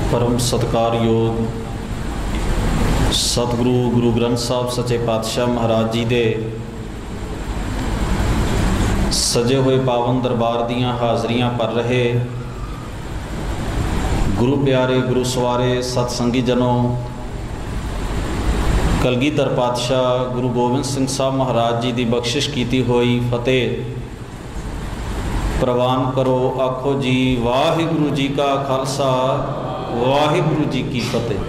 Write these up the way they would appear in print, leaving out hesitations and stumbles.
परम सत्कारयोग सतगुरु गुरु ग्रंथ साहब सच्चे पातशाह महाराज जी दे सजे हुए पावन दरबार दियाँ हाज़रियाँ पर रहे गुरु प्यारे गुरु सवारे सतसंगी जनों, कलगीधर पातशाह गुरु गोबिंद सिंह साहब महाराज जी की बख्शिश की हुई फतेह प्रवान करो। आखो जी वाहिगुरु जी का खालसा वाहिगुरु जी की फतेह।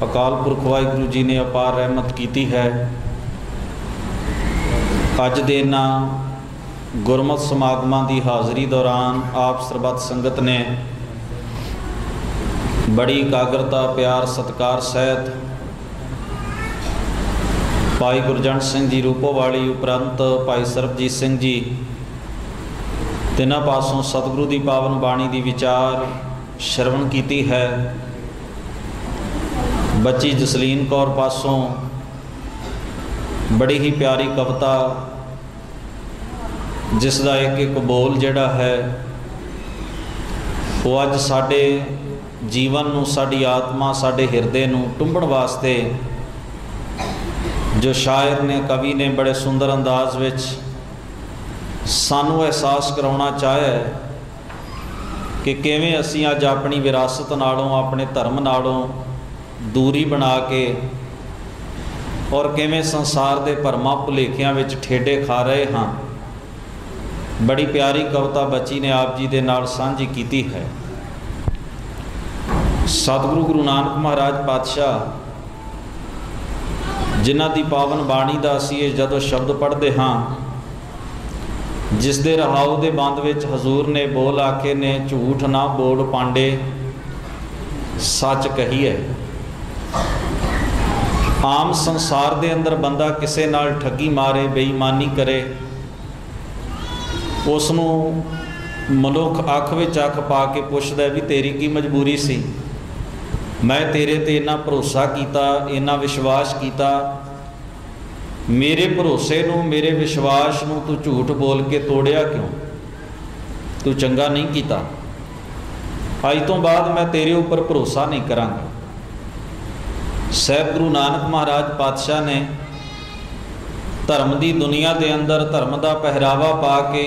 अकाल पुरख वाहिगुरु जी ने अपार रहमत की है। अज दे इन्हां गुरमत समागमां की हाज़री दौरान आप सरबत संगत ने बड़ी एकाग्रता प्यार सत्कार सहित भाई गुरजंट सिंह जी रूपोवाली उपरंत भाई सरबजीत सिंह जी तिन्हां पासों सतगुरु की पावन बाणी की विचार श्रवण की है। बच्ची जसलीन कौर पासों बड़ी ही प्यारी कविता जिसका एक एक बोल जिहड़ा है वो अज साडे जीवन नूं साडी आत्मा साडे हिरदे नूं टुंबण वास्ते जो शायर ने कवि ने बड़े सुंदर अंदाज विच सानू एहसास कराउणा चाहे कि किवें असीं अज अपनी विरासत नालों अपने धर्म नालों दूरी बना के और किवें संसार के भरमां भुलेखियां विच ठेडे खा रहे हाँ। बड़ी प्यारी कविता बच्ची ने आप जी दे नाल सांझी की है। सतगुरु गुरु नानक महाराज पातशाह जिन्हां दी पावन बाणी दा असीं जदों शब्द पढ़ते हाँ, जिस दे रहाऊ दे बंद विच हजूर ने बोल आखे ने झूठ ना बोल पांडे सच कहीए। आम संसार दे अंदर बंदा किसे नाल ठगी मारे बेईमानी करे उसनूं मनुख अख विच अख पा के पुछदा भी तेरी की मजबूरी सी, मैं तेरे ते इन्ना भरोसा कीता इन्ना विश्वास कीता, मेरे भरोसे नूं मेरे विश्वास नूं तू झूठ बोल के तोड़िया क्यों, तू चंगा नहीं कीता, अज तो बाद मैं तेरे ऊपर भरोसा नहीं करांगा। साहिब गुरु नानक महाराज पातशाह ने धर्म की दुनिया के अंदर धर्म का पहरावा पा के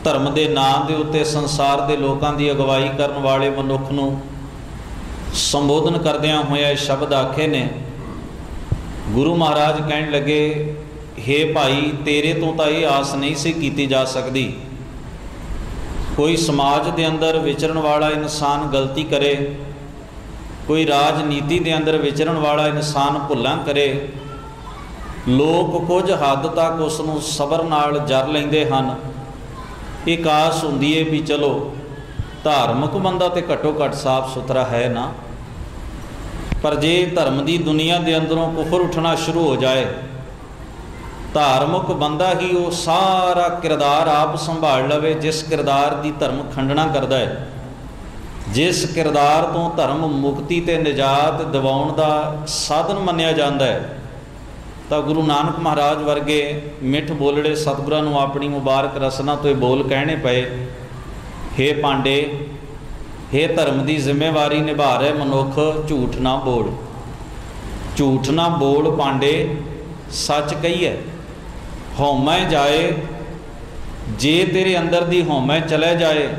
धर्म के नाम के उत्ते संसार के लोगों की अगवाई करने वाले मनुख नूं संबोधन करदियां होया शब्द आखे ने। गुरु महाराज कहन लगे, हे भाई तेरे तो ये आस नहीं सी कीती जा सकती, कोई समाज के अंदर विचरण वाला इंसान गलती करे, कोई राजनीति के अंदर विचरण वाला इंसान भुलां करे, लोग कुछ हद तक उसनूं सबर नाल जर लैंदे हन। एक आस हुंदी है भी चलो धार्मिक बंदा तो घट्टो घट साफ सुथरा है ना, पर जे धर्म की दुनिया के अंदरों कुफर उठना शुरू हो जाए, धार्मिक बंदा ही वो सारा किरदार आप संभाल लवे जिस किरदार की धर्म खंडना करता है, जिस किरदार तो धर्म मुक्ति ते निजात दिवाउण दा साधन मन्निया जाता है। तो गुरु नानक महाराज वर्गे मिठ बोलड़े सतगुरां नूं अपनी मुबारक रसना तो ये बोल कहने पे, हे पांडे हे धर्म की जिम्मेवारी निभा रहे मनुख झूठ ना बोल, झूठ ना बोल पांडे सच कही है। हौमै जाए जे तेरे अंदर दी हौमै चले जाए,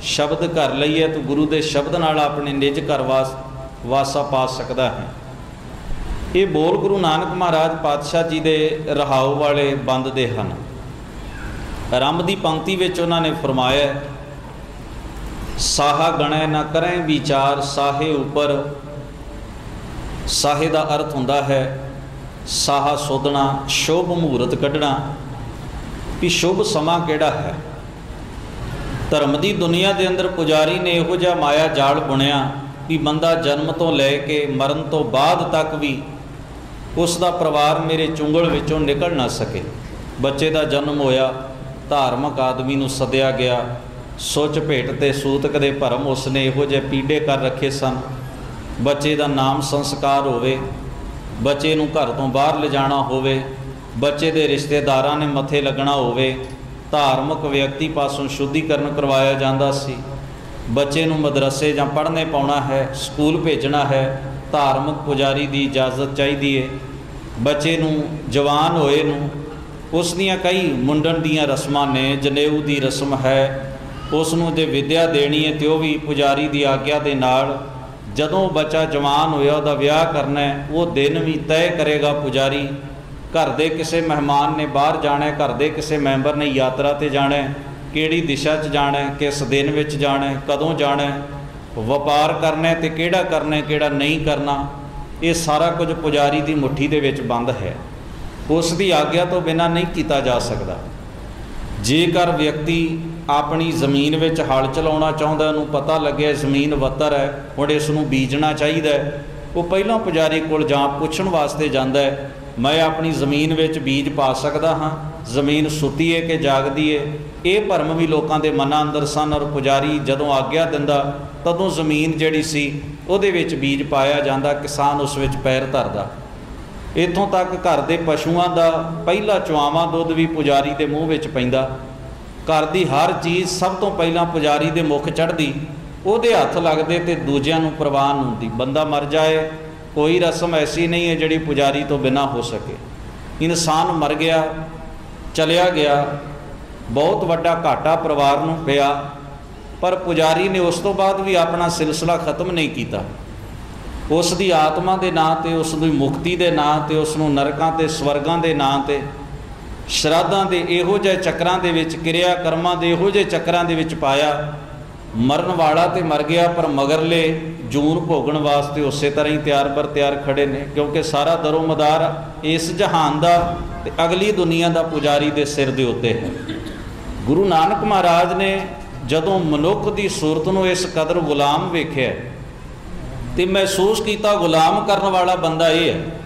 शब्द कर लईए तो गुरु के शब्द नाल अपने निज घर वासा पा सकता है। ये बोल गुरु नानक महाराज पातशाह जी दे रहाऊ वाले बंद दे हन। आरंभ की पंक्ति विच उन्होंने फरमाया, साहा गणे ना करें विचार साहे ऊपर। साहे का अर्थ हुंदा है साहा सोधना, शुभ मुहूर्त कढ़ना, भी शुभ समा किहड़ा है। धर्म की दुनिया के अंदर पुजारी ने इहो जिहा माया जाल बुनिया भी बंदा जन्म तो लैके मरण तो बाद तक भी उसका परिवार मेरे चुंगल विचों निकल ना सके। बच्चे का जन्म होया, धार्मिक आदमी नूं सद्या गया, सुच भेट ते सूतक दे भरम उसने इहो जिहे पीड़े कर रखे सन। बच्चे का नाम संस्कार होवे, बच्चे नूं घर तो बाहर ले जाना होवे, बच्चे के रिश्तेदारां ने मथे लगना होवे, धार्मिक व्यक्ति पासों शुद्धिकरण करवाया जाता सी। बच्चे नूं मदरसे जां पढ़ने पाउणा है, स्कूल भेजना है, धार्मिक पुजारी की इजाज़त चाहिए है। बच्चे नूं जवान होए नूं उस दियां कई मुंडन दियां रस्मां ने, जनेऊ की रस्म है, उसनूं जे विद्या देनी है तो भी पुजारी की आग्या के नाल। जदों बच्चा जवान होया उहदा विआह करना है, वो दिन भी तय करेगा पुजारी। घर दे किसी मेहमान ने बाहर जाना है, घर दे किसी मैंबर ने यात्रा ते जाना है, किहड़ी दिशा च जाना है, किस दिन विच जाना है, कदों जाना है, वपार करना है तो किहड़ा करना है, किहड़ा नहीं करना, ये सारा कुछ पुजारी की मुट्ठी दे विच बंद है। उसकी आग्या तो बिना नहीं किया जा सकता। जेकर व्यक्ति अपनी ज़मीन विच हल चलाउणा चाहुंदा, उहनूं पता लगे ज़मीन वत्तर है, हुण इस नूं बीजना चाहिए, वो पहलों पुजारी कोल जां पुछण वास्ते जांदा है, मैं अपनी ज़मीन विच बीज पा सकदा हाँ, ज़मीन सुती है कि जागदी है। ये भरम भी लोगों के मनां अंदर सन, और पुजारी जदों आग्या दिंदा तदों ज़मीन जिहड़ी सी उहदे विच बीज पाया जांदा, किसान उस विच पैर धरदा। इत्थों तक घर के पशुओं का पहला चुआवां दुध भी पुजारी के मूँह विच पैंदा। घर की हर चीज़ सब तो पहला पुजारी के मुख चढ़दी, उहदे हत्थ लगदे ते दूजिआं नूं परवाह नहीं हुंदी। बंदा मर जाए, कोई रस्म ऐसी नहीं है जिहड़ी पुजारी तो बिना हो सके। इंसान मर गया, चलिया गया, बहुत वड्डा घाटा परिवार नूं पिया, पर पुजारी ने उस तो बाद भी अपना सिलसिला खत्म नहीं किया। उसकी आत्मा के नाँ ते, उसकी मुक्ति के नाँ ते, उसनूं नरकां ते स्वर्गां के नाँ ते, श्राद्धां दे इहो जिहे चक्रां दे विच, क्रिया कर्मां दे इहो जिहे चक्रां दे विच पाया। मरन वाला तो मर गया, पर मगरले जून भोगण वास्ते उस तरह ही तैयार बर तैयार खड़े ने, क्योंकि सारा दरोमदार इस जहान का ते अगली दुनिया का पुजारी के सिर के उत्ते है। गुरु नानक महाराज ने जदों मनुख की सूरत नूं इस कदर गुलाम वेख्या तो महसूस किया, गुलाम करने वाला बंदा ये है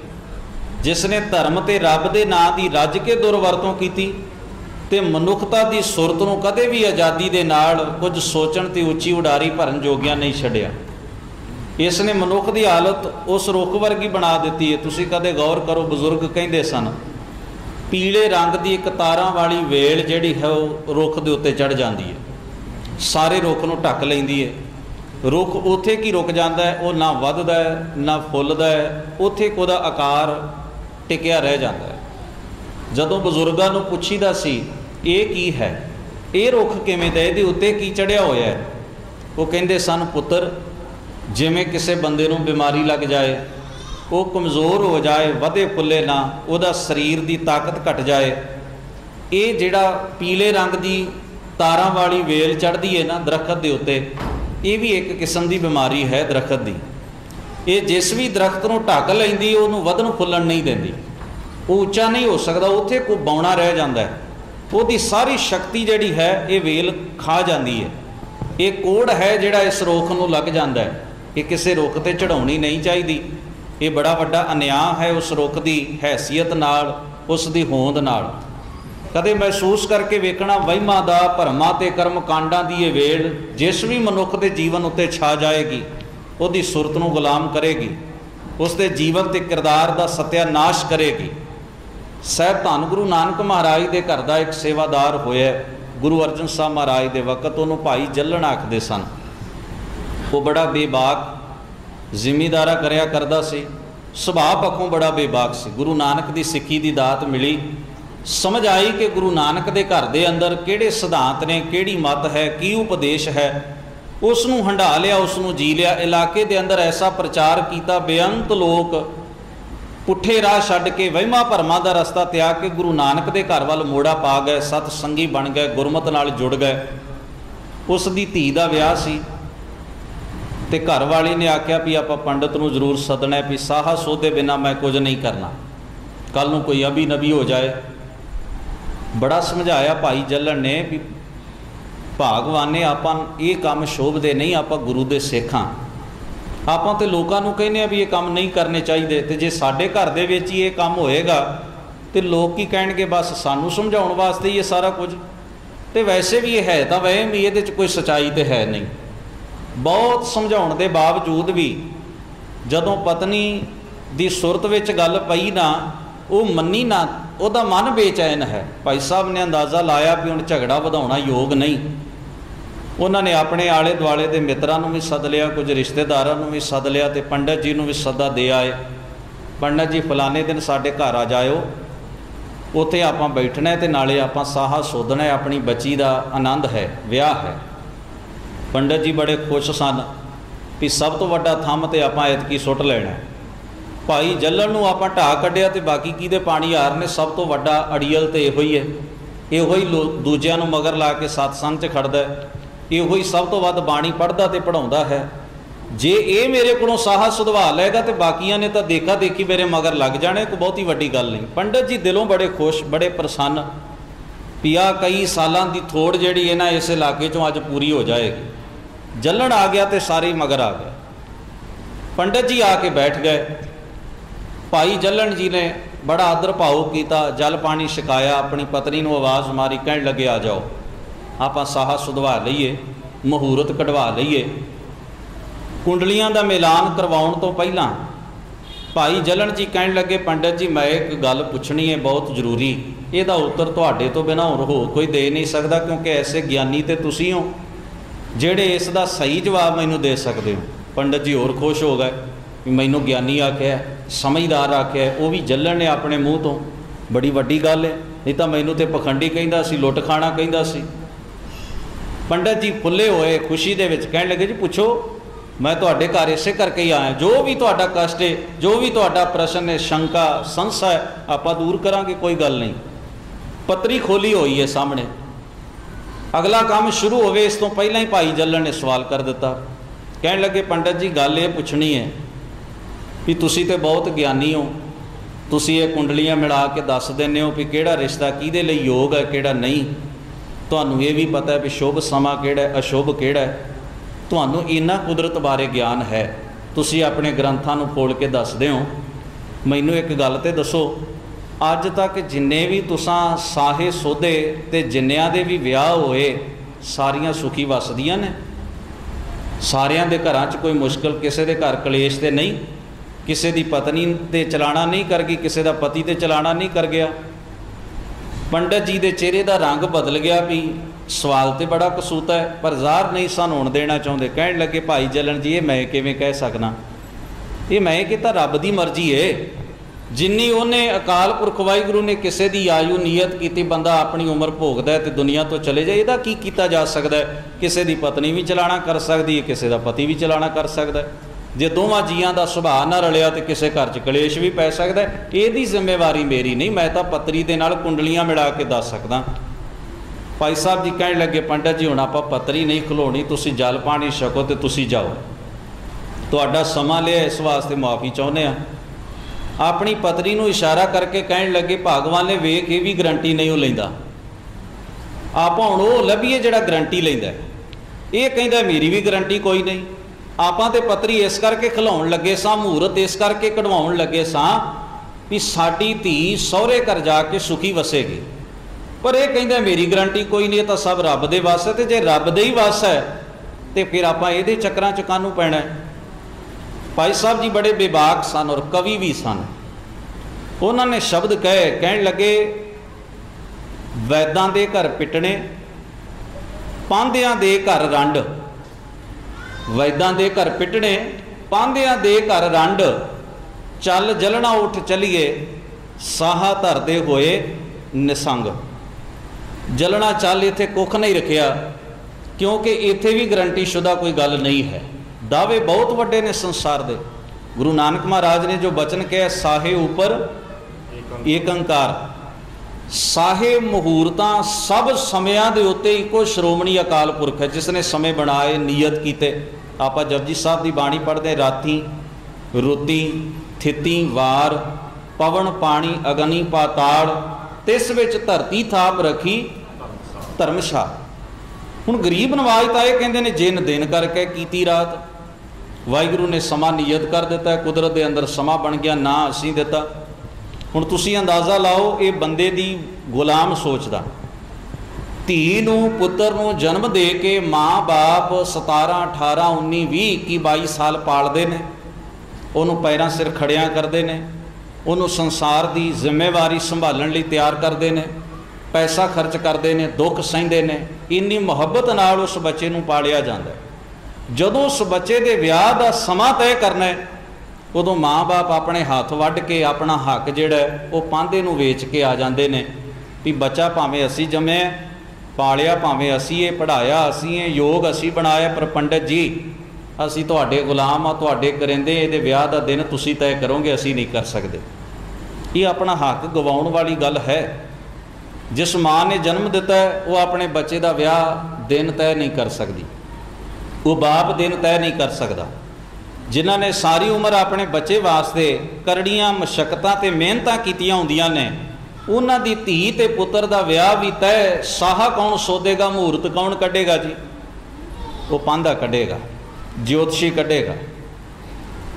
जिसने धर्म ते रब के नां की रज के दुरवरतों की, ते मनुखता की सुरत नूं कदे भी आज़ादी के नाल कुछ सोचण ते उच्ची उडारी भरन जोगिया नहीं छड्डिया। इसने मनुख की हालत उस रुख वर्गी बना दी है। तुसीं कदे गौर करो, बजुर्ग कहते सन पीले रंग की एक तारां वाली वेल जिहड़ी है वो रुख के उत्ते चढ़ जाती है, सारे रुख नूं ढक लैंदी है। रुख उत्थे की रुक जाता है, वो ना वधदा है ना फुੱਲਦਾ है, उत्थे ਉਹਦਾ आकार टिकिया रह जाता है। जदों बजुर्गों नूं पुछीदा सी ये की है, ये रुख किवें दा, इहदे उत्ते की चढ़िया होया है, वो कहंदे सन पुत्र जिवें किसी बंदे नूं बीमारी लग जाए, वो कमज़ोर हो जाए, वधे फुੱਲੇ ना, ਉਹਦਾ शरीर की ताकत घट जाए, ये जिहड़ा पीले रंग की तारां वाली वेल चढ़दी है ना दरखत के उत्ते, ये भी एक किस्म की बीमारी है दरखत की। ये जिस भी दरख्त को ढक लैंदी उन्होंने वधन फुੱਲਣ नहीं देंदी, वो उच्चा नहीं हो सकता, उत्थे कोई बौना रह जाता है, वो सारी शक्ति जिहड़ी है ये वेल खा जाती है। ये कोड़ है जिहड़ा इस रुख नूं लग जाता है, ये किसी रुख ते चढ़ाउणी नहीं चाहिए। ये बड़ा वड्डा अन्याय है उस रुख की हैसियत नाल, उसकी होंद नाल। कदे महसूस करके वेखना, वहिमां दा भरमां ते कर्म कांडां दी ये वेल जिस भी मनुख के जीवन उत्ते छा जाएगी, उसकी सुरत नूं गुलाम करेगी, उसके जीवन ते किरदार का सत्यानाश करेगी। साहिब धन गुरु नानक महाराज के घर का एक सेवादार होया, गुरु अर्जन साहब महाराज के वक्त उन्होंने भाई जल्लण आखते सन। वो बड़ा बेबाक जिमीदारा करया करदा सी, सुभाव पक्षों बड़ा बेबाक सी। गुरु नानक की सिक्खी की दात मिली, समझ आई कि गुरु नानक के घर के अंदर किहड़े सिद्धांत ने, किहड़ी मत है, की उपदेश है, उसनूं हंडा लिया, उसनूं जी लिया। इलाके के अंदर ऐसा प्रचार किया, बेअंत लोग पुठे राह छड्ड के वहिमां भरमां दा रस्ता त्याग के गुरु नानक के घर वाल मोड़ा पा गए, सतसंगी बन गए, गुरमत नाल जुड़ गए। उसकी धी का विआह सी ते घर वाली ने आख्या भी आप पंडित नूं जरूर सदना है, भी साहा सोधे बिना मैं कुछ नहीं करना, कल नूं कोई अभी नबी हो जाए। बड़ा समझाया भाई जल्लण ने भी भागवाने आपां ये काम शोभदे नहीं, आप गुरु दे सिख हां, आपां ते लोकां नूं कहने भी ये काम नहीं करने चाहिए, तो जे साडे घर दे विच ही ये काम होएगा तो लोग की कहणगे, बस सानूं समझाउण वास्ते ये सारा कुछ। तो वैसे भी ये है तो वहम भी, इहदे च कोई सच्चाई तो है नहीं। बहुत समझाउण दे बावजूद भी जदों पत्नी दी सुरत विच गल पई ना, वो मन्नी ना, उहदा मन बेचैन है। भाई साहब ने अंदाज़ा लाया भी हुण झगड़ा वधाउणा योग नहीं, उन्होंने अपने आले दुआले के मित्रों भी सद लिया, कुछ रिश्तेदारों भी सद लिया, तो पंडित जी को भी सदा दे आए। पंडित जी फलाने दिन साढ़े घर आ जाओ, उत्थे आप बैठना है तो नाले आप साहा सोधना है, अपनी बच्ची का आनंद है, विआह है। पंडित जी बड़े खुश सन भी सब तो वड्डा थंम तो आप ऐतकी सुट लेना। भाई जल्लन नूं आप ढा कढ़िया तो बाकी की दे पानी हार ने, सब तो वड्डा अड़ियल तो इहो ही है, इहो ही दूजिਆਂ ਨੂੰ मगर ला के सत्संग च खड़दा है, इहो ही सब तो वध बाणी पढ़दा ते पढ़ाउंदा है। जे ये मेरे को साहा सुधवा लेगा तो बाकियां ने तो देखा देखी मेरे मगर लग जाने, कोई बहुती वड्डी गल नहीं। पंडित जी दिलों बड़े खुश, बड़े प्रसन्न भी आ कई सालों की थोड़ जिहड़ी है ना इस इलाके चों अज पूरी हो जाएगी। जल्लन आ गया तो सारे मगर आ गए। पंडित जी आके बैठ गए। भाई जल्लन जी ने बड़ा आदर भाव किया, जल पानी छकाया, अपनी पत्नी को आवाज़ मारी, कहने लगे आ जाओ आप साहा सुधवा लीए, मुहूर्त कढ़वा लीए। कुंडलियां का मिलान करवाउण तो पहला भाई जल्लन जी कहने लगे पंडित जी मैं एक गल पुछनी है बहुत जरूरी, इसका उत्तर तुहाडे तो बिना होर कोई दे नहीं सकता, क्योंकि ऐसे ज्ञानी तो तुसीं हो जिहड़े इसका सही जवाब मैनू दे सकते हो। पंडित जी होर खुश हो गए भी मैनू ज्ञानी आख्या, समझदार आख्या, वो भी जल्लन ने अपने मूँह तो, बड़ी वड्डी गल है, नहीं तो मैनू तो पखंडी कहिंदा सी, लुट खाना कहिंदा सी। पंडित जी फुले हुए खुशी दे विच कहने लगे जी पुछो, मैं तुहाडे घर इसे करके ही आया, जो भी तुहाडा कष्ट है, जो भी तुहाडा प्रश्न है, शंका संशय आपां दूर करांगे, कोई गल नहीं। पत्री खोली हुई है सामने, अगला काम शुरू होवे इस तो पहला ही भाई जल्लन ने सवाल कर दिता। कहने लगे पंडित जी गल ये पुछनी है भी तुसी तो बहुत ज्ञानी हो, तुसी ये कुंडलियां मिला के दस देने हो भी किहड़ा रिश्ता किहदे लई योग है किहड़ा नहीं, तुहानूं ये भी पता है भी शुभ समा किहड़ा है अशुभ किहड़ा है, तुहानूं इन्ना कुदरत बारे ज्ञान है, तुसी अपने ग्रंथां नूं खोल के दसदे हो। मैनूं एक गल ते दसो, अज तक जिन्ने भी तुसां साहे सोधे ते जिन्नियां दे भी विआह होए सारियां सुखी वसदियां ने, सारियां दे घरां च कोई मुश्किल, किसी दे घर कलेश ते नहीं, किसी दी पत्नी ते चलाना नहीं कर गई, किसी दा पति ते चलाना नहीं कर गया। पंडित जी दे चेहरे दा रंग बदल गया भी सवाल तो बड़ा कसूता है, पर ज़ाहिर नहीं सन होण देना चाहुंदे। कहण लगे भाई जल्लन जी ये मैं किवें कह सकना, ये मैं कि तां रब दी मर्जी है, जिन्नी उन्हें अकाल पुरख वाहिगुरू ने किसी की आयु नीयत की, बंदा अपनी उम्र भोगदा है तो दुनिया तो चले जाए, इहदा की कीता जा सकता है। किसी की पत्नी भी चलाना कर सकती है, किसी का पति भी चलाना कर सकता है। जे दोवां जीआं दा सुभाਅ ना रलिया तो किसी घर च कलेश भी पै सकता है। इहदी जिम्मेवारी मेरी नहीं, मैं तो पत्री दे नाल कुंडलियां मिला के दस सकदा। भाई साहब जी कहने लगे पंडित जी हुण आपां पत्री नहीं खलोनी, तुसीं जल पानी छको तो तुसीं जाओ, तुहाडा समा लिया इस वास्ते माफ़ी चाहुंदे आ। अपनी पत्नी नूं इशारा करके कहने लगे भगवान ने वेख ये भी गारंटी नहीं लैंदा, आप हुण वो लभीए जिहड़ा गारंटी लैंदा, ये कहंदा मेरी भी गारंटी कोई नहीं। आपां ते पत्री इस करके खिलाउण लगे सां, मुहूर्त इस करके कढवाउण लगे सां भी साडी धी सहुरे घर जाके सुखी वसेगी, पर यह कहंदा मेरी गारंटी कोई नहीं, तो सब रब दे वस है, तो जे रब दे ही वस है तो फिर आपां इहदे चक्करां च काहनूं पैणा है। भाई साहब जी बड़े बेबाक सन और कवि भी सन। उन्होंने शब्द कहे, कहने लगे वैदां दे घर पिटने, पांधियां दे घर रंड, वैदां दे घर पिटने, पांधियां दे घर रंड, चल जलना उठ चलीए, साहा धरदे होए निसंग। जलना चल इत्थे कुख नहीं रखिया, क्योंकि इत्थे भी गारंटी शुदा कोई गल नहीं है। दावे बहुत वड्डे ने संसार दे। गुरु नानक महाराज ने जो बचन कहा, साहे ऊपर एक अंकार, साहे मुहूर्तां सब समयां दे उत्ते इको श्रोमणी अकाल पुरख है, जिसने समय बनाए नीयत कीते। आपां जपजी साहब की बाणी पढ़ते, राती रुती थिति वार, पवन पानी अग्नि पाताल, तिस विच धरती थाप रखी धर्मशाला। हुण गरीब नवाज तो ये कहते हैं जिन दिन करके कीती रात, वाहिगुरू ने समा नियत कर दिता है, कुदरत के अंदर समा बन गया, ना असीं दिता। हुण तुसीं अंदाज़ा लाओ ये बंदे दी गुलाम सोचदा, धी नूं पुत्तर नूं जन्म दे के माँ बाप 17 18 19 20 21 22 साल पालदे ने, उन्होंने पैरां सिर खड़ियां करते हैं, उन्होंने संसार की जिम्मेवारी संभालण लई तैयार करते हैं, पैसा खर्च करते हैं, दुख सहते हैं, इन्नी मुहब्बत नाल उस बच्चे नूं पालिया जाता है। जदों उस बच्चे के विआह का समा तय करना है, उदों माँ बाप अपने हाथ वढ़ के अपना हक जिहड़ा है वो पांधे नूं वेच के आ जाते हैं भी बच्चा भावें असी जम्मे पालिया, भावें असी ये पढ़ाया, असी ये योग असी बनाया, पर पंडित जी असी तुहाडे गुलाम आ, तुहाडे करिंदे, इहदे विआह का दिन तुसी तय करोगे, असी नहीं कर सकते। ये अपना हक गवाउण वाली गल है। जिस माँ ने जन्म दिता है वो अपने बच्चे का विआह दिन तय नहीं कर सकती, वो बाप दिन तय नहीं कर सकता। जिन्हां ने सारी उम्र अपने बच्चे वास्ते करड़ियां मशक्कतां ते मेहनतां कीतियां हुंदियां ने, उन्हां दी धी ते पुत्र का विआह भी तय। साहा कौन सोधेगा, मुहूर्त कौन कढ़ेगा जी? वो पांधा कढ़ेगा, ज्योतिषी कढ़ेगा।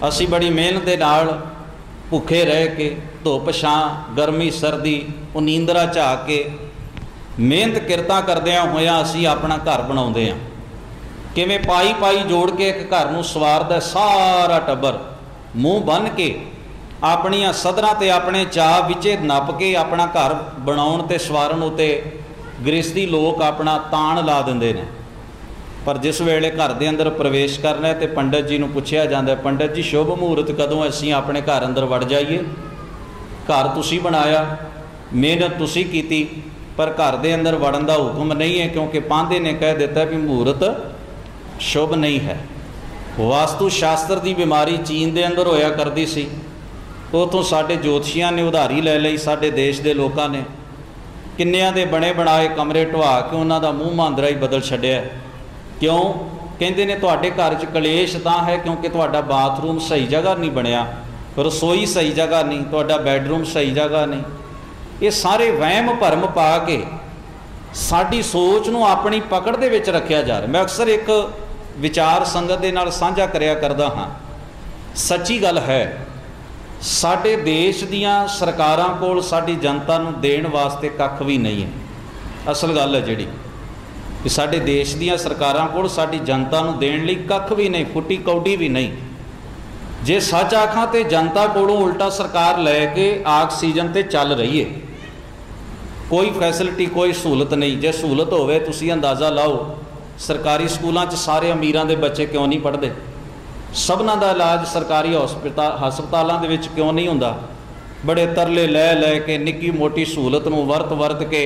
असी बड़ी मेहनत दे नाल भुखे रह के, धुप छां, गर्मी सर्दी, नींदरा झा के मेहनत किरतां करदिआं होइआं असी अपना घर बनाउंदे हां। किवें पाई पाई जोड़ के एक घर नूं सवारदा, सारा टब्बर मूँह बन के अपनियां सदरां ते अपने चाह विचे नप के अपना घर बनाउण ते सवारन उत्ते गृहस्थी लोग अपना ताण ला दिंदे ने। पर जिस वेले घर के अंदर प्रवेश करना है तो पंडित जी नूं पुछया जांदा, पंडित जी शुभ मुहूर्त कदों असीं अपने घर अंदर वड़ जाइए? घर तुसीं बनाया, मेहनत तुसीं कीती, पर घर के अंदर वड़न का हुक्म नहीं है, क्योंकि पांधे ने कह दिता भी मुहूर्त शुभ नहीं है। वास्तु शास्त्र की बीमारी चीन के अंदर होया करती सी, उतों साडे ज्योतिषियां ने उधारी ले लई, साडे देश के लोगों ने किन्नियां दे बने बनाए कमरे ढवा के उन्हां दा मूँह मांदरा ही बदल छड्डिया। क्यों? कहते ने तुहाडे घर च कलेश तां है क्योंकि तुहाडा बाथरूम सही जगह नहीं बनया, रसोई सही जगह नहीं, तुहाडा बैडरूम सही जगह नहीं। ये सारे वहम भरम पा के साडी सोच नूं अपनी पकड़ दे विच रखिया जा रहा। मैं अक्सर एक विचार संगत दे नाल साझा करिया करदा हाँ, सच्ची गल है, साडे देश दियां सरकारां कोल साडी जनता नूं देण वास्ते कख भी नहीं है। असल गल है जिहड़ी कि साडे देश दियां सरकारां कोल साडी जनता नूं देण लई कख भी नहीं, फुट्टी कौडी भी नहीं। जे सच आखां ते जनता कोलों उल्टा सरकार लैके आक्सीजन ते चल रही है, कोई फैसिलिटी कोई सहूलत नहीं। जे सहूलत होवे तुसीं अंदाज़ा लाओ सरकारी स्कूलों च सारे अमीरां दे बच्चे क्यों नहीं पढ़ते? सबना दा इलाज सरकारी हस्पतालों दे विच क्यों नहीं हुंदा? बड़े तरले लै के निक्की मोटी सहूलत नूं वरत के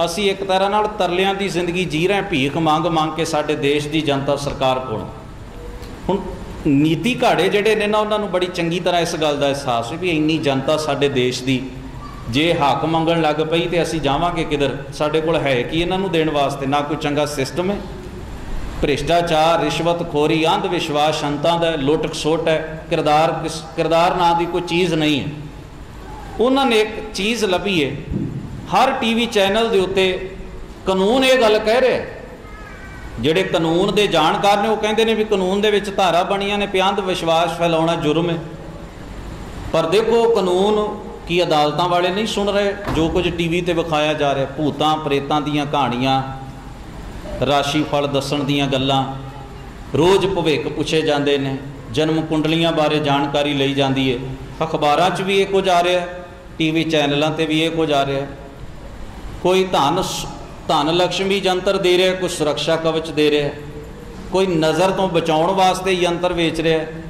असी एक तरह नाल तरलियां दी जिंदगी जी रहे, भीख मांग मांग के साडे देश की जनता सरकार कोलों। हुण नीति घाड़े जिहड़े ने ना उन्हां नूं बड़ी चंगी तरह इस गल का एहसास है भी इन्नी जनता साडे देश की जे हक मंगण लग पई तो असी जावांगे किधर? साडे कोल है कि इन्हां नूं देण वास्ते? ना कोई चंगा सिस्टम है, भ्रिष्टाचार, रिश्वतखोरी, अंध विश्वास, संतां दा लुट खसुट है, किरदार नां दी कोई चीज़ नहीं है। उन्होंने एक चीज़ लभी है, हर टीवी चैनल के उत्ते कानून ये गल कह रहे, जिहड़े कानून के जानकार ने वो कहते हैं भी कानून दे विच धारा बणियां ने, अंध विश्वास फैलाउणा जुर्म है। पर देखो कानून की अदालतां वाले नहीं सुन रहे, जो कुछ टीवी ते विखाया जा रहा, भूतां प्रेतां दीयां कहानियां, राशि फल दसन दीयां गल्लां, रोज़ भविख पुछे जाते हैं, जन्म कुंडलियां बारे जानकारी ली जाती है, अखबारां च भी ये कुछ आ रहा है, टीवी चैनलों पर भी ये कुछ आ रहा है। कोई धन लक्ष्मी यंत्र दे रहा है, कोई सुरक्षा कवच दे रहा है, कोई नज़र तो बचाने वास्ते यंत्र वेच रहा है,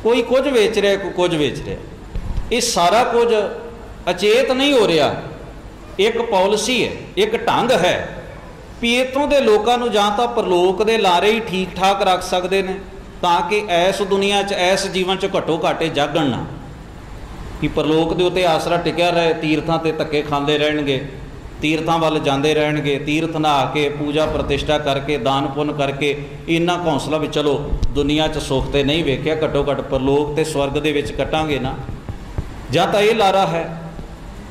कोई कुछ वेच रहा है, कोई कुछ वेच रहा है। ये सारा कुछ अचेत नहीं हो रहा, एक पॉलिसी है, एक ढंग है भी इतों के लोगों को जां तां परलोक के लारे ही ठीक ठाक रख सकते हैं ताकि ऐस दुनिया च ऐस जीवन च घट्टो घाटे जागण ना कि परलोक के उत्ते आसरा टिकिया रहे, तीर्थां ते धक्के खांदे रहणगे, तीर्थां वल जांदे रहणगे, तीर्थ नहा के पूजा प्रतिष्ठा करके दान पुण्य करके इन्ना हौसला भी चलो दुनिया च सुख ते नहीं वेख्या, घट्टो घट परलोक ते स्वर्ग दे विच कटांगे ना। जां तां ये लारा है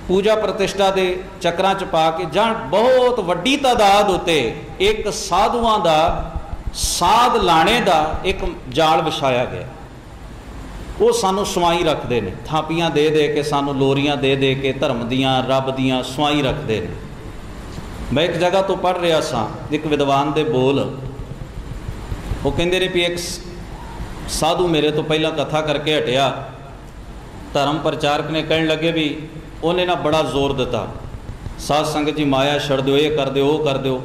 पूजा प्रतिष्ठा के चक्रां च पा के, जां बहुत वड्डी तादाद उत्ते एक साधुआं दा साध लाने का एक जाल विछाया गया। वो सानू सवाई रखते हैं, थापियां दे के सानू लोरियां दे के धर्म दियां रब दियां सवाई रखते हैं। मैं एक जगह तो पढ़ रहा सा, एक विद्वान दे बोल, वो कहते ने भी एक साधु मेरे तो पहला कथा करके हटिया, धर्म प्रचारक ने कहने लगे भी उन्हें ना बड़ा जोर दिता साध संगत जी माया छड़ दो, ये कर दो, वो कर दो।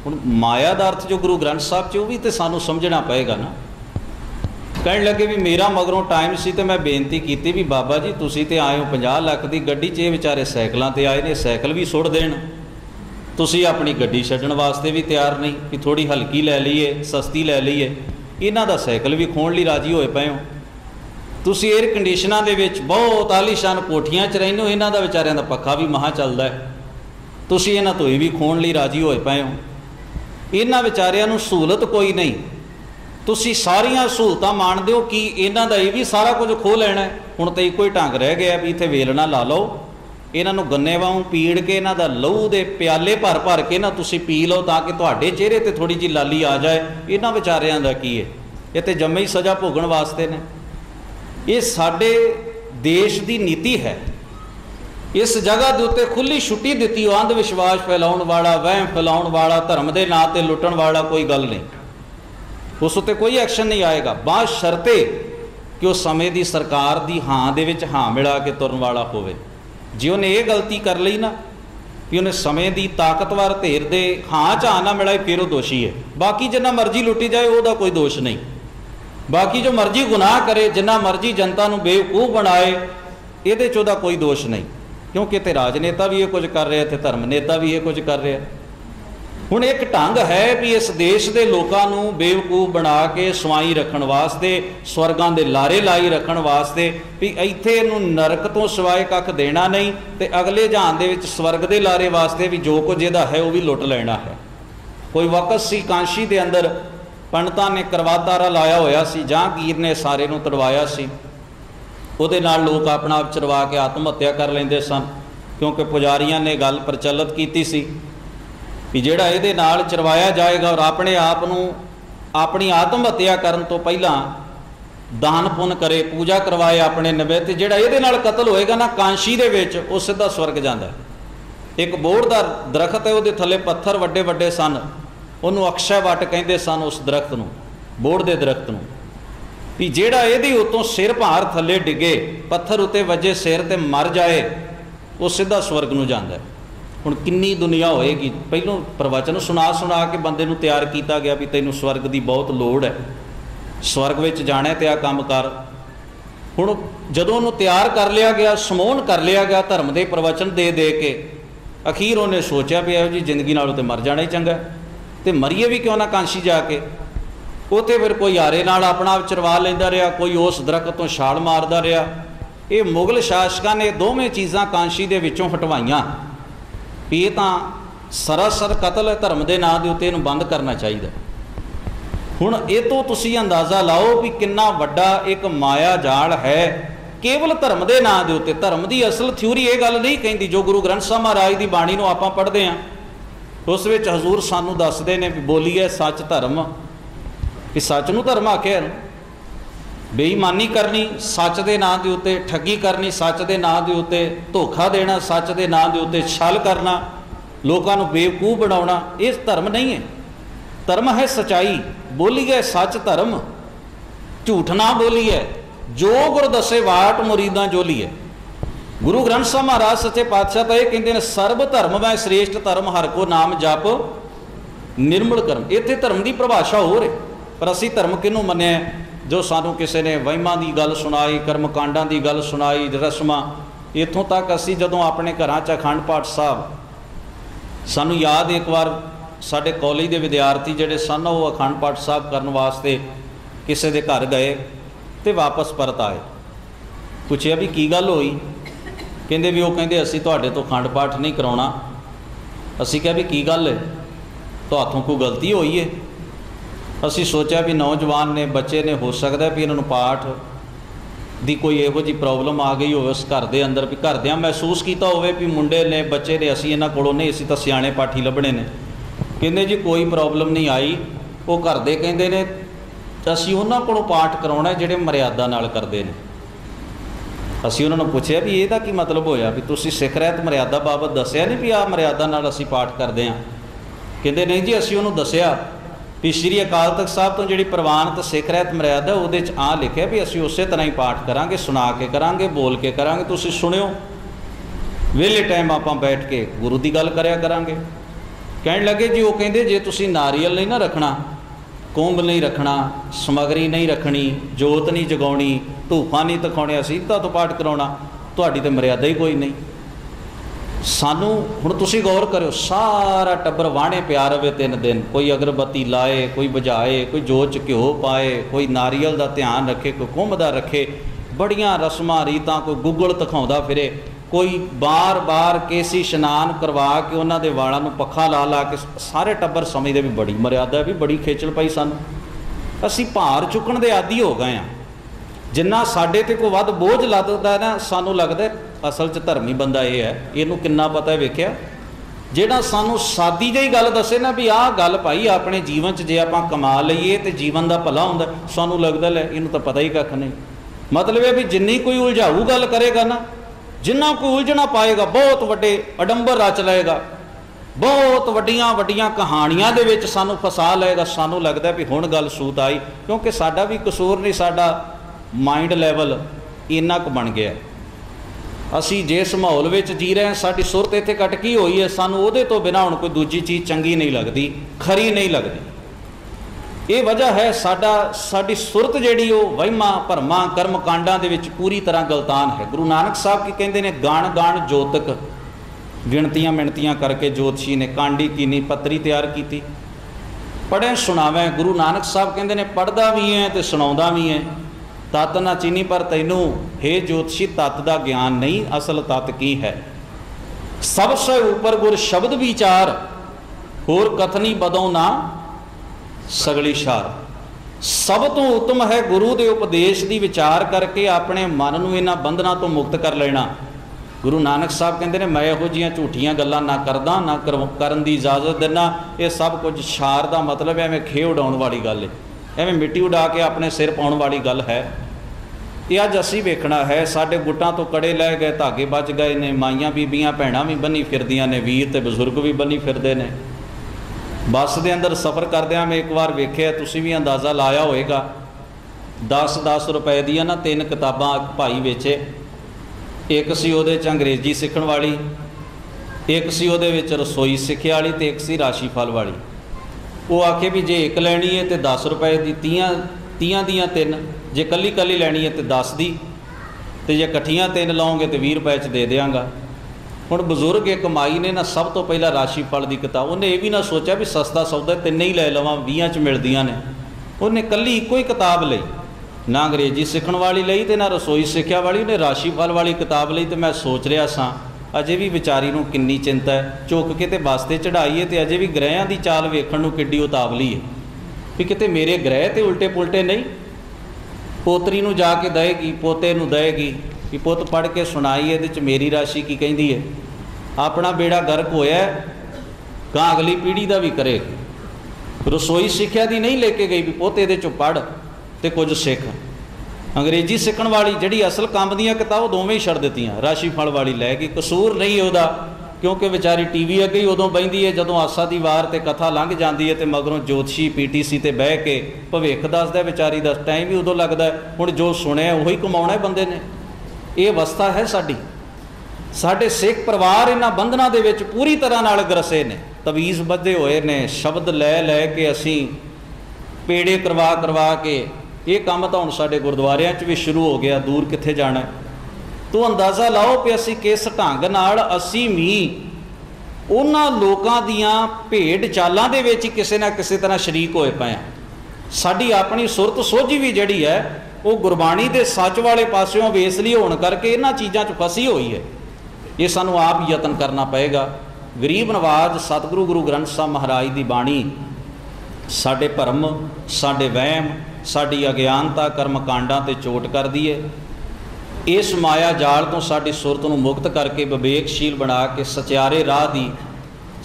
हुण माया का अर्थ जो गुरु ग्रंथ साहब च वो भी तो सानू समझना पएगा ना। कहण लगे भी मेरा मगरों टाइम सी तो मैं बेनती की भी बाबा जी तुसी ते आए हो 50 लाख की गड्डी च, ये बेचारे साइकिलों ते आए ने, साइकिल भी सुट देण, तुसी अपनी गड्डी छड्डण वास्ते भी तैयार नहीं कि थोड़ी हल्की लै लईए, सस्ती लै लईए। इन्हां दा साइकिल भी खोण लई राजी होए पए हो। तुसी एयर कंडीशनां दे विच बहुत आलीशान कोठियां च रहिंदे हो, इन्हां दा विचारियां दा पक्खा भी महा चलदा है, तुसी इन्हां तो ये भी खोण लई राजी होए पए हो। इन्हां विचारियां नूं सहूलत कोई नहीं, तुसी सारियां सहूलतां माणदे हो कि इन्हां दा ये भी सारा कुछ खो लैणा है। हुण तो इक्को ही ढंग रह गया भी इत्थे वेलना ला लो, इन्हां नूं गन्ने वांगू पीड़ के इन्हां दा लहू दे प्याले भर भर के ना तुसी पी लो ताकि तुहाडे चेहरे ते थोड़ी जी लाली आ जाए। इन्हां विचारियां दा की है, ये तो जम्मे ही सज़ा भोगण वास्ते ने। ये साडे देश की नीति है। इस जगह के उत्ते खुली छुट्टी दी, अंध विश्वास फैलाउण वाला, वहम फैलाउण वाला, धर्म के नाँ ते लुटण वाला कोई गल नहीं, उस उत्ते कोई एक्शन नहीं आएगा। बशर्ते कि उस समय की सरकार की हाँ दे विच हाँ मिला के तुरन वाला होवे। जे उन्हें ये गलती कर ली ना कि उन्हें समय की ताकतवर धेर दे हाँ च हाँ ना मिलाए, फिर वो दोषी है। बाकी जिन्ना मर्जी लुटी जाए वह कोई दोष नहीं। बाकी जो मर्जी गुनाह करे, जिन्ना मर्जी जनता नूं बेवकूफ़ बनाए, ये चौदा कोई दोष नहीं, क्योंकि इत्थे राजनेता भी ये कुछ कर रहे, इत्थे धर्म नेता भी ये कुछ कर रहे। हुण एक ढंग है भी इस देश के लोगों नूं बेवकूफ़ बना के सवाई रखण वास्ते, स्वर्गां दे लारे लाई रखण वास्ते भी इत्थे इहनूं नरक तो सिवाए कख देना नहीं, ते अगले जहान दे विच स्वर्ग दे लारे वास्ते भी जो कुछ इहदा है वह भी लुट लेना है। कोई वक़्त सी कांशी दे अंदर पंडितां ने करवातारा लाया होया सी, जहांगीर ने सारे नूं तड़वाया सी, उहदे नाल लोग अपना आप चरवा के आत्म हत्या कर लेंदे सन, क्योंकि पुजारियां ने गल प्रचलित कीती सी कि जिहड़ा इहदे नाल चरवाया जाएगा और अपने आप नूं अपनी आत्म हत्या करन तो पहला दान पुण्य करे, पूजा करवाए अपने निमित्त, जिहड़ा इहदे नाल कतल होएगा ना कांशी दे विच वो सीधा स्वर्ग जांदा है। एक बोड़ दा दरखत है, उहदे थल्ले पत्थर वड्डे वड्डे सन, उन्होंने अक्षय वट कहते सन उस दरख्त नूं, बोड़ दे दरख्त नूं, भी जिहड़ा इहदी उतों सिर भार थल्ले डिगे, पत्थर उत्ते वजे सिर ते मर जाए, वो सीधा स्वर्ग नूं जांदा है। हुण किन्नी दुनिया होएगी, पहलों प्रवचन सुना सुना के बंदे नूं तैयार किया गया भी तैनूं स्वर्ग की बहुत लोड़ है, स्वर्ग विच जाना ते आ काम कर। हुण जदों उहनूं तैयार कर लिया गया, समोन कर लिया गया धर्म के प्रवचन दे दे के, अखीर उन्हें सोचा भी इहो जी जिंदगी नालों ते मर जाना ही चंगा, तो मरीए भी क्यों ना कांशी जाके। उत्थे फिर कोई हारे नाल अपना आप चरवा लेंदा रहा, कोई उस दरख्त तो छाल मारदा रहा। ये मुगल शासकों ने दोवें चीज़ां कांशी दे विचों हटवाइयां भी ये तां सरासर कतल है, धर्म के नाँ के उत्ते इहनूं बंद करना चाहिए। हुण ये तो तुसीं अंदाज़ा लाओ भी कितना वड्डा एक माया जाल है केवल धर्म के नाँ के उत्ते। धर्म की असल थ्योरी ये गल नहीं कहती, जो गुरु ग्रंथ साहब महाराज की बाणी नूं आपां पढ़दे हैं उस विच हजूर सानू दसदे ने भी बोलीए सच धर्म, कि सच नूं धर्म आख्या, बेईमानी करनी सच के नाँ के उत्ते, ठगी करनी सच के नाँ के उत्ते, धोखा देना सच के नाँ के उत्ते, छल करना, लोगों को बेवकूफ़ बनाना, ये धर्म नहीं है। धर्म है सच्चाई, बोलीए सच धर्म, झूठ ना बोलीए, जो गुर दसे वाट मुरीदां जोलीए। गुरु ग्रंथ साहब महाराज सच्चे पातशाह तो यह कहते हैं सर्व धर्म मैं श्रेष्ठ धर्म हर को नाम जप निर्मल कर्म। इत्थे धर्म की परिभाषा हो रही, पर असी धर्म किनू मन्निया जो सानू किसी ने वहिमां की गल सुनाई, कर्म कांडां की गल सुनाई, रस्मां, इत्थों तक असी जदों अपने घरां च अखंड पाठ साहब सानू याद एक बार साडे कॉलेज के विद्यार्थी जिहड़े सन वो अखंड पाठ साहब करन वास्ते किसी के घर गए तो वापस परत आए। पुछया भी की गल होई, कहते भी वो कहते असी तुहाडे तो अखंड पाठ नहीं कराउणा। असी कहा भी की गल है, तो हाथों कोई गलती हुई है। असी सोचा भी नौजवान ने, बच्चे ने, हो सकता है भी इन्होंने पाठ की कोई इहो जी प्रॉब्लम आ गई हो उस घर के अंदर, भी घरदियां महसूस किया होवे भी मुंडे ने, बच्चे ने, असी इन्हां कोलों नहीं, असी तो सियाणे पाठी लभणे ने। कहते जी कोई प्रॉब्लम नहीं आई, वो घर दे कहते ने असी उन्हां कोलों पाठ कराउणा जिहड़े मर्यादा नाल करदे ने। असी उन्होंने पूछा भी ਇਹਦਾ की मतलब होया भी तुसी सिख रहत मर्यादा बाबत दसिया नहीं भी आ मर्यादा नाल असी पाठ करते हैं। कहते नहीं जी असी उन्होंने दसिया भी श्री अकाल तख्त साहब तो जी प्रवानत सिख रहत मर्यादा उहदे च आ लिखिया भी असी उस तरह ही पाठ करांगे, सुना के करांगे, बोल के करांगे, तुसी सुनियो। वेले टाइम आपां बैठ के गुरु की गल करया करांगे। कहण लगे जी, वो कहिंदे जे तुसीं नारियल नहीं ना रखना, कुंभ नहीं रखना, समगरी नहीं रखनी, जोत नहीं जगाउणी, धूफा नहीं तखाउणिया, सीधता तो पाठ कराउणा, तुहाडी ते मर्यादा ही कोई नहीं। सानू हुण तुसीं गौर करो, सारा टब्बर वाहणे पिया रहे 3 दिन, कोई अगरबत्ती लाए, कोई बुझाए, कोई जोत च घ्यो पाए, कोई नारियल का ध्यान रखे, कोई कुंभ का रखे, बड़ियां रस्मां रीतां, कोई गुगल दिखाउंदा फिरे, कोई बार बार केसी इशनान करवा के उन्होंने वालों में पखा ला ला के, सारे टब्बर समझते भी बड़ी मर्यादा भी, बड़ी खेचल पाई सानू। असीं भार चुकण दे आदी हो गए हैं। जिन्ना साडे ते कोई वध बोझ लगदा है ना, सानू लगदा असल च धर्मी बंदा ये है, इनू किन्ना पता है वेख्या। जिहड़ा सानू सादी जी गल दसे ना भी आह गल भाई अपने जीवन च जे आपां कमा लईए ते जीवन दा भला हुंदा, सानू लगदा लै इनू तां पता ही कख नहीं। मतलब है भी जिन्नी कोई उलझाऊ गल करेगा ना, जिन्ना कोई उलझना पाएगा, बहुत वड्डे अडंबर रच लेगा, बहुत वड्डियां वड्डियां कहानियां दे विच सानू फसा लेगा। सानू लगदा भी हुण गल सूत आई, क्योंकि साडा भी कसूर नहीं, साडा माइंड लैवल इन्ना क बन गया। असी जिस माहौल में जी रहे हैं, साड़ी सुरत इत्थे कटकी हुई है, सानू उहदे तो बिना हुण कोई दूजी चीज़ चंगी नहीं लगती, खरी नहीं लगती। ये वजह है साड़ी सुरत जिहड़ी वो वहिमां भरमां कर्म कांडां दे विच पूरी तरह गलतान है। गुरु नानक साहब की कहंदे ने, गाण गाण जोतक, गिणतियां मिणतियां करके जोतशी ने कांडी कीनी पत्री तैयार की, पढ़े सुनावे। गुरु नानक साहब कहंदे ने, पढ़दा भी है तो सुणाउंदा भी है। तत् ना चीनी पर तैनू हे ज्योतिषी तत् का ज्ञान नहीं, असल तत् की है। सबसे ऊपर गुर शब्द विचार, होर कथनी बदों ना सगली शार। सब तो उत्तम है गुरु के उपदेश की विचार करके अपने मन नूं इन्हां बंधनां तो मुक्त कर लेना। गुरु नानक साहब कहते हैं, मैं इहो जिहियां झूठियां गल्लां ना करदा, ना करन दी इजाजत देना। ये सब कुछ शार का मतलब है, एवें खे उड़ाउण वाली गल है, एवें मिट्टी उड़ा के अपने सिर पाउण वाली गल है। ये अज असीं वेखना है, साडे गुट्टां तो कड़े लै गए, धागे बच गए ने, माइयां बीबियां भैणां भी बन्नी फिरदियां ने, वीर ते बजुर्ग भी बन्नी फिरदे ने। बस दे अंदर सफ़र करदियां मैं एक बार वेखिआ, तुसीं भी अंदाज़ा लाया होएगा, 10-10 रुपए दियां ना 3 किताबां भाई वेचे। एक सी उहदे च अंग्रेजी सीखण वाली, एक सी उहदे विच रसोई सिक्ख्या वाली, ते एक सी राशीफल वाली। वो आखे भी जे एक लैनी है तो 10 रुपए की, 30 दियां 3, जे कली कली लैनी है तो 10 दी, तो जे कट्ठियां 3 लाओगे तो 20 रुपए च दे देंगा। हुण बजुर्ग एक माई ने ना सब तो पहला राशीफल की किताब, उन्हें यह भी ना सोचा भी सस्ता सौदा 3 ही लै लवां, 20 च मिलदियां ने। उन्हें कली इको ही किताब लई, ना अंग्रेजी सीखण वाली लई तो ना रसोई सिक्ख्या वाली, उन्हें राशीफल वाली किताब लई। तो मैं सोच रहा सा अजे भी विचारी नूं किन्नी चिंता है, चुक के ते बस ते चढ़ाई है, तो अजे भी ग्रहां की चाल वेखण नूं किड्डी उतावली है भी किते मेरे ग्रह ते उल्टे पुलटे नहीं। पोतरी नूं जाके देगी, पोते नूं देगी कि पुत पढ़ के सुनाई, ये च मेरी राशि की कहिंदी है। अपना बेड़ा गर्क होया, गां अगली पीढ़ी का भी करे। रसोई सिक्ख्या दी नहीं लेके गई भी पुत ये चो पढ़ तो कुछ सिख। अंग्रेजी सीखण वाली जिहड़ी असल काम दियां किताब दोवें ही छड़ दित्तियां, राशीफल वाली लै गई। कसूर नहीं उहदा, क्योंकि बेचारी टीवी अगे ही उदों बहिंदी है जदों आसा दी वार ते कथा लंघ जाती है, तो मगरों जोतशी PTC ते बह के भविख दसदा बेचारी दा। टाइम भी उदों लगदा है हुण जो सुनिया उही कमाउणा है बंदे ने। ये अवस्था है साडी। साडे सिख परिवार इन्हां बंधनां दे विच पूरी तरह नाल ग्रसे ने, तवीज़ बधे होए ने, शब्द लै लै के असीं पेड़े करवा करवा के ये काम तो हुण साडे गुरुद्वारियां च भी शुरू हो गया, दूर कित्थे जाना है। तो अंदाज़ा लाओ कि असी किस ढंग नाल असी भी उन्हां लोकां दियां भेड चालां दे विच किसी ना किसी तरह शरीक होए पए हैं। साडी अपनी सुरत सोझी भी जिहड़ी है वो गुरबाणी दे सच वाले पासियों वेसली होण करके इन्हां चीज़ां 'च फसी हुई है। ये सानू आप यतन करना पएगा। गरीब नवाज सतगुरु गुरु ग्रंथ साहब महाराज की बाणी साडे भरम, साडे वहम, साडी अज्ञानता कर्म कांडां ते चोट करदी है। इस माया जाल तो साडी सुरत नूं मुक्त करके विवेकशील बना के सचियारे राह दी,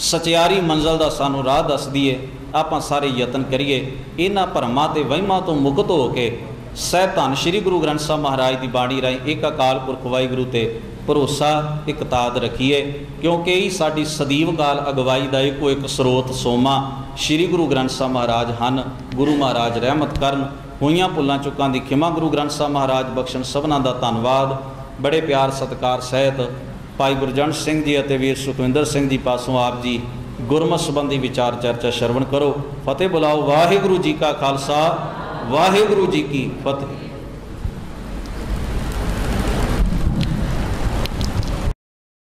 सचियारी मंजिल दा सानू राह दसदी है। आपां सारे यतन करिए इन्हां भरमां ते वहिमां तो मुक्त हो के सह धन श्री गुरु ग्रंथ साहब महाराज की बाणी राही एक अकाल पुरख वाहिगुरू ते भरोसा एक ताद रखीए, क्योंकि यही साडी सदीव काल अगवाई का एको एक स्रोत सोमा श्री गुरु ग्रंथ साहब महाराज हन। गुरु महाराज रहमत करन, होईयां भुलां चुकां दी खिमा गुरु ग्रंथ साहब महाराज बख्शण। सबना दा धन्नवाद। बड़े प्यार सत्कार सहित भाई गुरजंट सिंह जी और वीर सुखविंदर सिंह जी पासों आप जी गुरमत संबंधी विचार चर्चा श्रवण करो। फतेह बुलाओ। वाहिगुरू जी का खालसा वाहिगुरू जी की फतेह।